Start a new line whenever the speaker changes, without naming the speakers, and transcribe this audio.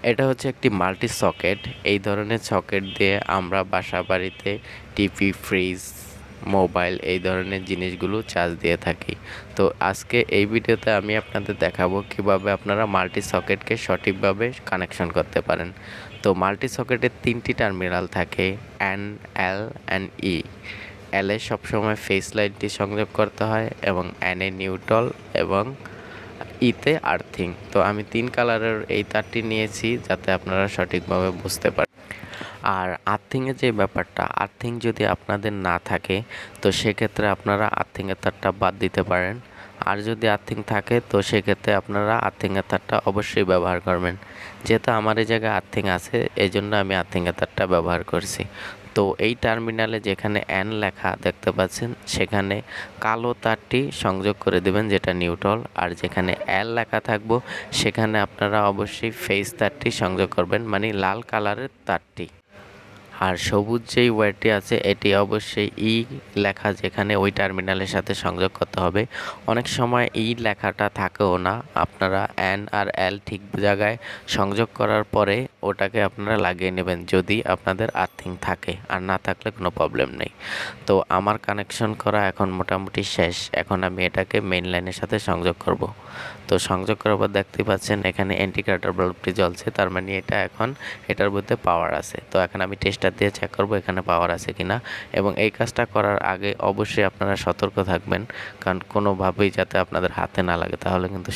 এটা হচ্ছে একটি মাল্টি সকেট। এই ধরনের সকেট দিয়ে আমরা বাসা বাড়িতে টিভি, ফ্রিজ, মোবাইল এই ধরনের জিনিসগুলো চার্জ দিয়ে থাকি। তো আজকে এই ভিডিওতে আমি আপনাদের দেখাবো কিভাবে আপনারা মাল্টি সকেটকে সঠিকভাবে কানেকশন করতে পারেন। তো মাল্টি সকেটের 3টি টার্মিনাল থাকে, এন, এল অ্যান্ড ই। এল এ সবসময় ফেস লাইটটি সংযোগ করতে হয় এবং এন এ নিউট্রাল এবং ইতে আর্থিং। তো আমি 3 কালারের এই তারটি নিয়েছি যাতে আপনারা সঠিকভাবে বুঝতে পারেন। আর আর্থিংয়ের যে ব্যাপারটা, আর্থিং যদি আপনাদের না থাকে তো সেক্ষেত্রে আপনারা আর্থিংয়ের তারটা বাদ দিতে পারেন। আর যদি আর্থিং থাকে তো সেক্ষেত্রে আপনারা আর্থিংয়ের তারটা অবশ্যই ব্যবহার করবেন। যেহেতু আমার এই জায়গায় আর্থিং আছে এই জন্য আমি আর্থিংয়ের তারটা ব্যবহার করছি। তো এই টার্মিনালে যেখানে এন লেখা দেখতে পাচ্ছেন সেখানে কালো তারটি সংযোগ করে দেবেন যেটা নিউট্রাল, আর যেখানে এল লেখা থাকবো সেখানে আপনারা অবশ্যই ফেস তারটি সংযোগ করবেন, মানে লাল কালারের তারটি। আর সবুজ যেই ওয়্যারটি আছে এটি অবশ্যই ই লেখা যেখানে ওই টার্মিনালের সাথে সংযোগ করতে হবে। অনেক সময় ই লেখাটা থাকেও না, আপনারা এন আর এল ঠিক জায়গায় সংযোগ করার পরে ওটাকে আপনারা লাগিয়ে নেবেন যদি আপনাদের আর্থিং থাকে, আর না থাকলে কোনো প্রবলেম নেই। তো আমার কানেকশন করা এখন মোটামুটি শেষ। এখন আমি এটাকে মেইন লাইনের সাথে সংযোগ করব। তো সংযোগ করার পর দেখতে পাচ্ছেন এখানে ইন্ডিকেটর বাল্বটি জ্বলছে, তার মানে এটা এখন এটার মধ্যে পাওয়ার আছে। তো এখন আমি টেস্টার দিয়ে চেক করব এখানে পাওয়ার আছে কিনা। এবং এই কাজটা করার আগে অবশ্যই আপনারা সতর্ক থাকবেন, কারণ কোনোভাবেই যাতে আপনাদের হাতে না লাগে, তাহলে কিন্তু